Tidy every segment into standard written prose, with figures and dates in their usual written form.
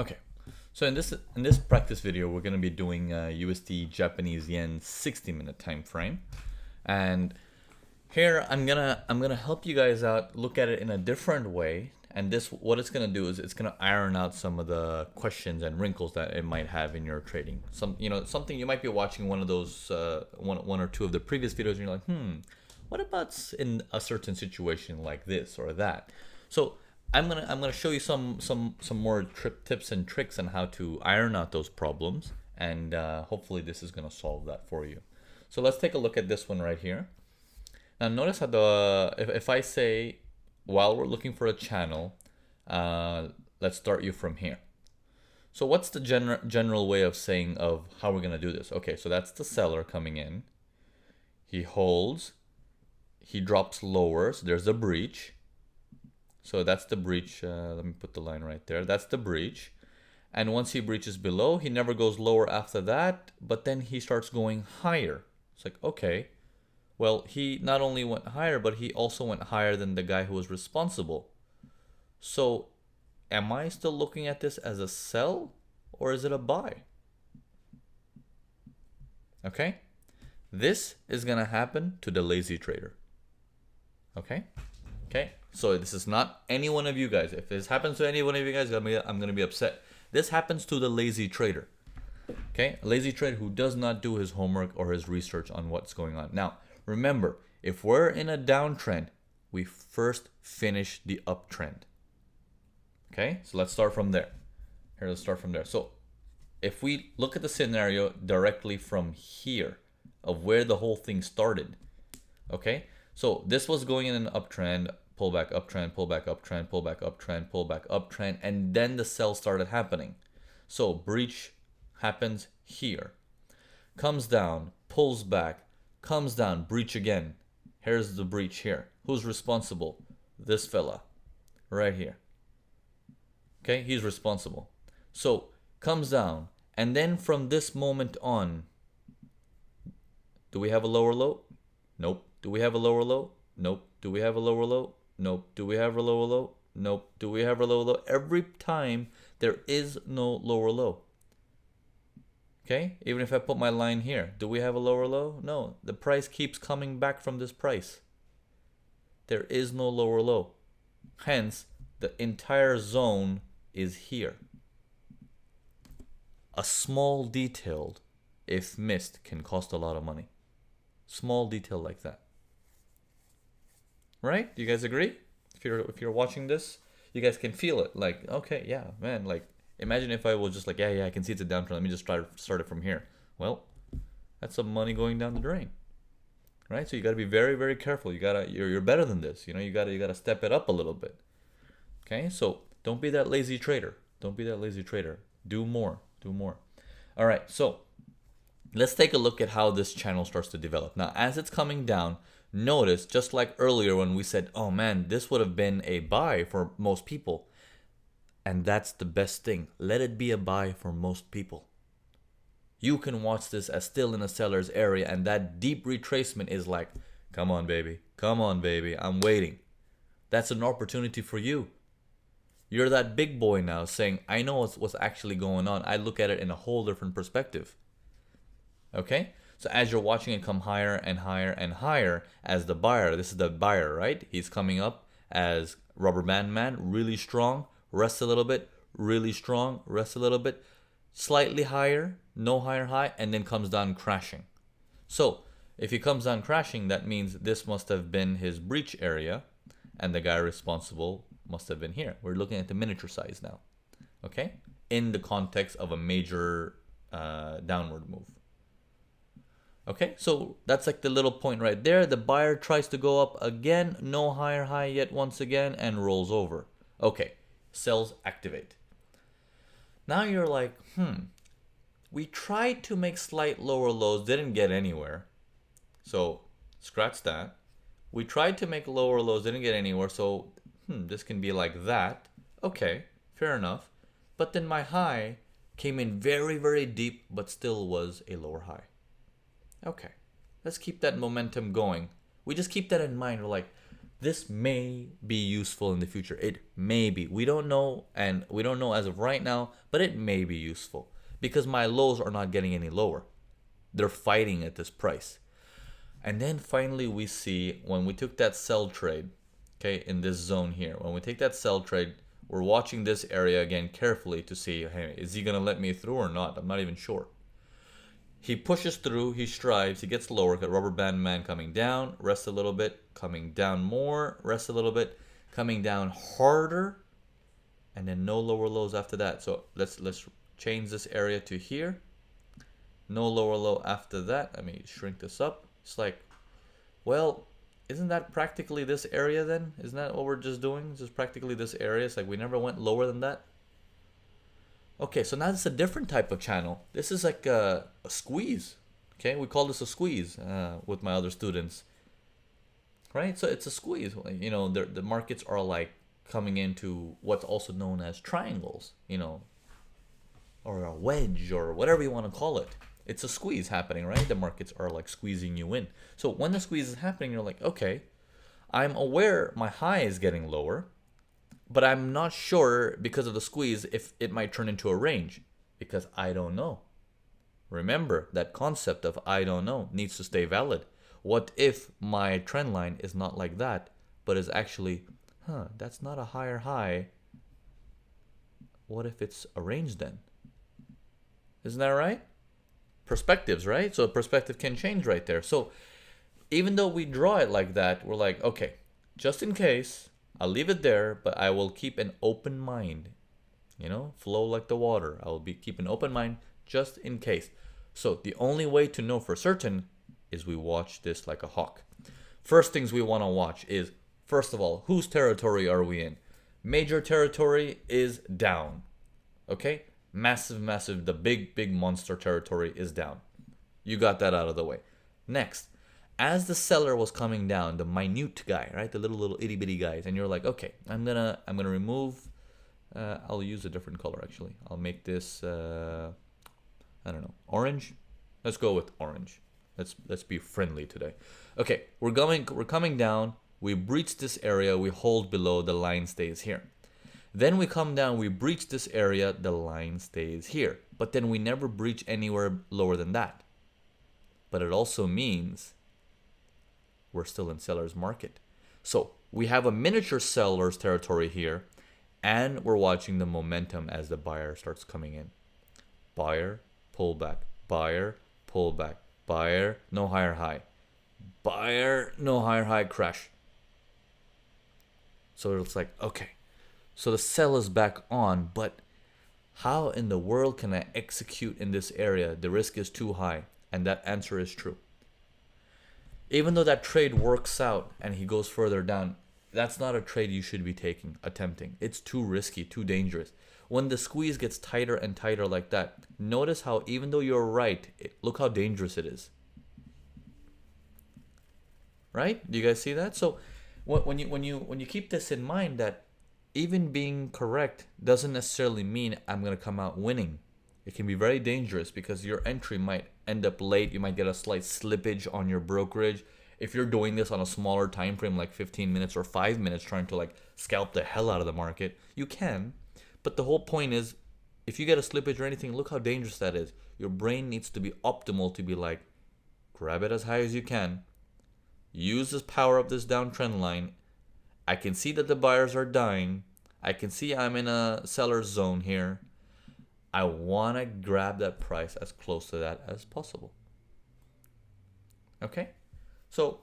Okay, so in this practice video, we're gonna be doing USD Japanese yen 60-minute time frame, and here I'm gonna help you guys out, look at it in a different way, and this what it's gonna do is it's gonna iron out some of the questions and wrinkles that it might have in your trading. Something you might be watching one of those one or two of the previous videos, and you're like, what about in a certain situation like this or that? So I'm gonna show you some more tips and tricks on how to iron out those problems, and hopefully this is gonna solve that for you. So let's take a look at this one right here. Now notice how if I say while we're looking for a channel, let's start you from here. So what's the general way of saying of how we're gonna do this? Okay, so that's the seller coming in. He holds, he drops lower, so there's a breach. So that's the breach. Let me put the line right there. That's the breach. And once he breaches below, he never goes lower after that, but then he starts going higher. It's like, okay, well, he not only went higher, but he also went higher than the guy who was responsible. So am I still looking at this as a sell or is it a buy? Okay, this is gonna happen to the lazy trader. Okay. Okay, so this is not any one of you guys. If this happens to any one of you guys, I'm gonna be upset. This happens to the lazy trader. Okay, a lazy trader who does not do his homework or his research on what's going on. Now, remember, if we're in a downtrend, we first finish the uptrend. Okay, so let's start from there. Here, let's start from there. So if we look at the scenario directly from here of where the whole thing started, okay, so this was going in an uptrend, pull back uptrend, pull back uptrend, pull back uptrend, pull back uptrend, and then the sell started happening. So breach happens here, comes down, pulls back, comes down, breach again. Here's the breach here. Who's responsible? This fella right here. Okay, he's responsible. So comes down, and then from this moment on, do we have a lower low? Nope. Do we have a lower low? Nope. Do we have a lower low? Nope. Do we have a lower low? Nope. Do we have a lower low? Every time there is no lower low. Okay? Even if I put my line here, do we have a lower low? No. The price keeps coming back from this price. There is no lower low. Hence, the entire zone is here. A small detail, if missed, can cost a lot of money. Small detail like that. Right? Do you guys agree? If you're watching this, you guys can feel it. Like, okay, yeah, man. Like, imagine if I was just like, yeah, I can see it's a downtrend. Let me just try to start it from here. Well, that's some money going down the drain, right? So you got to be very, very careful. You're better than this. You gotta step it up a little bit. Okay, so don't be that lazy trader. Don't be that lazy trader. Do more. Do more. All right. So let's take a look at how this channel starts to develop. Now, as it's coming down, notice, just like earlier when we said, oh man, this would have been a buy for most people. And that's the best thing. Let it be a buy for most people. You can watch this as still in a seller's area, and that deep retracement is like, come on, baby. Come on, baby. I'm waiting. That's an opportunity for you. You're that big boy now saying, I know what's actually going on. I look at it in a whole different perspective. Okay? So as you're watching it come higher and higher and higher as the buyer, this is the buyer, right? He's coming up as rubber band man, really strong, rests a little bit, really strong, rests a little bit, slightly higher, no higher high, and then comes down crashing. So if he comes down crashing, that means this must have been his breach area, and the guy responsible must have been here. We're looking at the miniature size now, okay? In the context of a major downward move. Okay, so that's like the little point right there. The buyer tries to go up again, no higher high yet once again, and rolls over. Okay, sells activate. Now you're like, we tried to make slight lower lows, didn't get anywhere. So scratch that. We tried to make lower lows, didn't get anywhere. So this can be like that. Okay, fair enough. But then my high came in very, very deep, but still was a lower high. Okay, let's keep that momentum going. We just keep that in mind. We're like, This may be useful in the future. It may be. We don't know, and we don't know as of right now, but it may be useful because my lows are not getting any lower. They're fighting at this price. And then finally we see when we took that sell trade, okay, in this zone here, when we take that sell trade, we're watching this area again carefully to see, hey, is he going to let me through or not? I'm not even sure. He pushes through, he strives, he gets lower, got rubber band man coming down, rest a little bit, coming down more, rest a little bit, coming down harder, and then no lower lows after that. So let's change this area to here. No lower low after that. Let me shrink this up. It's like, well, isn't that practically this area then? Isn't that what we're just doing? It's just practically this area. It's like we never went lower than that. Okay, so now it's a different type of channel. This is like a squeeze. Okay, we call this a squeeze with my other students. Right? So it's a squeeze. You know, the markets are like coming into what's also known as triangles, you know, or a wedge or whatever you want to call it. It's a squeeze happening, right? The markets are like squeezing you in. So when the squeeze is happening, you're like, okay, I'm aware my high is getting lower, but I'm not sure because of the squeeze if it might turn into a range because I don't know. Remember, that concept of I don't know needs to stay valid. What if my trend line is not like that, but is actually, that's not a higher high. What if it's a range then? Isn't that right? Perspectives, right? So perspective can change right there. So even though we draw it like that, we're like, okay, just in case, I'll leave it there, but I will keep an open mind. You know, flow like the water. I will keep an open mind just in case. So the only way to know for certain is we watch this like a hawk. First things we want to watch is, first of all, whose territory are we in? Major territory is down. Okay? Massive, the big monster territory is down. You got that out of the way. Next, as the seller was coming down, the minute guy, right? The little itty bitty guys, and you're like, okay, I'm gonna remove. I'll use a different color actually. I'll make this I don't know, orange. Let's go with orange. Let's be friendly today. Okay, we're coming down. We breach this area. We hold below. The line stays here. Then we come down, we breach this area, the line stays here. But then we never breach anywhere lower than that. But it also means we're still in seller's market. So we have a miniature seller's territory here, and we're watching the momentum as the buyer starts coming in. Buyer, pull back, buyer, pull back, buyer, no higher high. Buyer, no higher high, crash. So it's like, okay. So the sell is back on, but how in the world can I execute in this area? The risk is too high, and that answer is true. Even though that trade works out and he goes further down, that's not a trade you should be attempting. It's too risky, too dangerous. When the squeeze gets tighter and tighter like that, notice how even though you're right, look how dangerous it is. Right? Do you guys see that? So when you keep this in mind, that even being correct doesn't necessarily mean I'm going to come out winning. It can be very dangerous because your entry might end up late. You might get a slight slippage on your brokerage. If you're doing this on a smaller time frame, like 15 minutes or 5 minutes, trying to like scalp the hell out of the market, you can. But the whole point is, if you get a slippage or anything, look how dangerous that is. Your brain needs to be optimal to be like, grab it as high as you can. Use this power of this downtrend line. I can see that the buyers are dying. I can see I'm in a seller's zone here. I want to grab that price as close to that as possible. Okay? So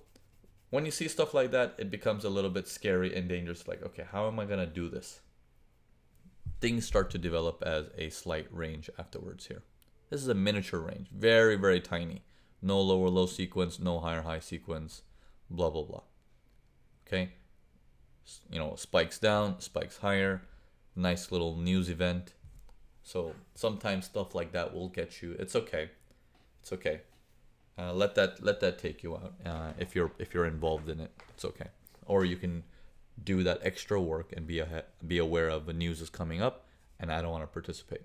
when you see stuff like that, it becomes a little bit scary and dangerous. Like, okay, how am I going to do this? Things start to develop as a slight range afterwards here. This is a miniature range. Very, very tiny. No lower low sequence, no higher high sequence, blah, blah, blah. Okay? You know, spikes down, spikes higher. Nice little news event. So sometimes stuff like that will get you. It's okay. It's okay. Let that take you out. If you're involved in it, it's okay. Or you can do that extra work and be aware of the news is coming up, and I don't want to participate.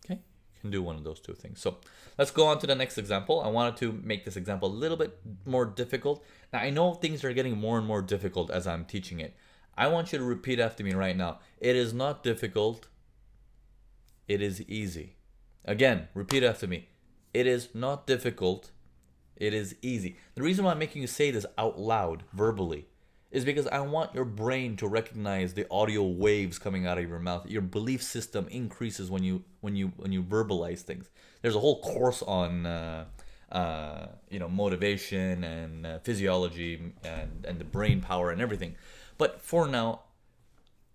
Okay, you You can do one of those two things. So let's go on to the next example. I wanted to make this example a little bit more difficult. Now, I know things are getting more and more difficult as I'm teaching it. I want you to repeat after me right now. It is not difficult. It is easy. Again, repeat after me. It is not difficult. It is easy. The reason why I'm making you say this out loud, verbally, is because I want your brain to recognize the audio waves coming out of your mouth. Your belief system increases when you verbalize things. There's a whole course on motivation and physiology and the brain power and everything. But for now,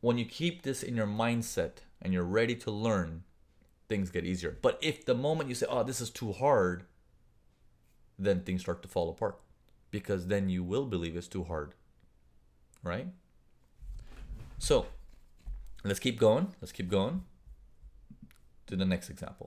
when you keep this in your mindset and you're ready to learn, things get easier. But if the moment you say, "Oh, this is too hard," then things start to fall apart, because then you will believe it's too hard. Right? So let's keep going. Let's keep going to the next example.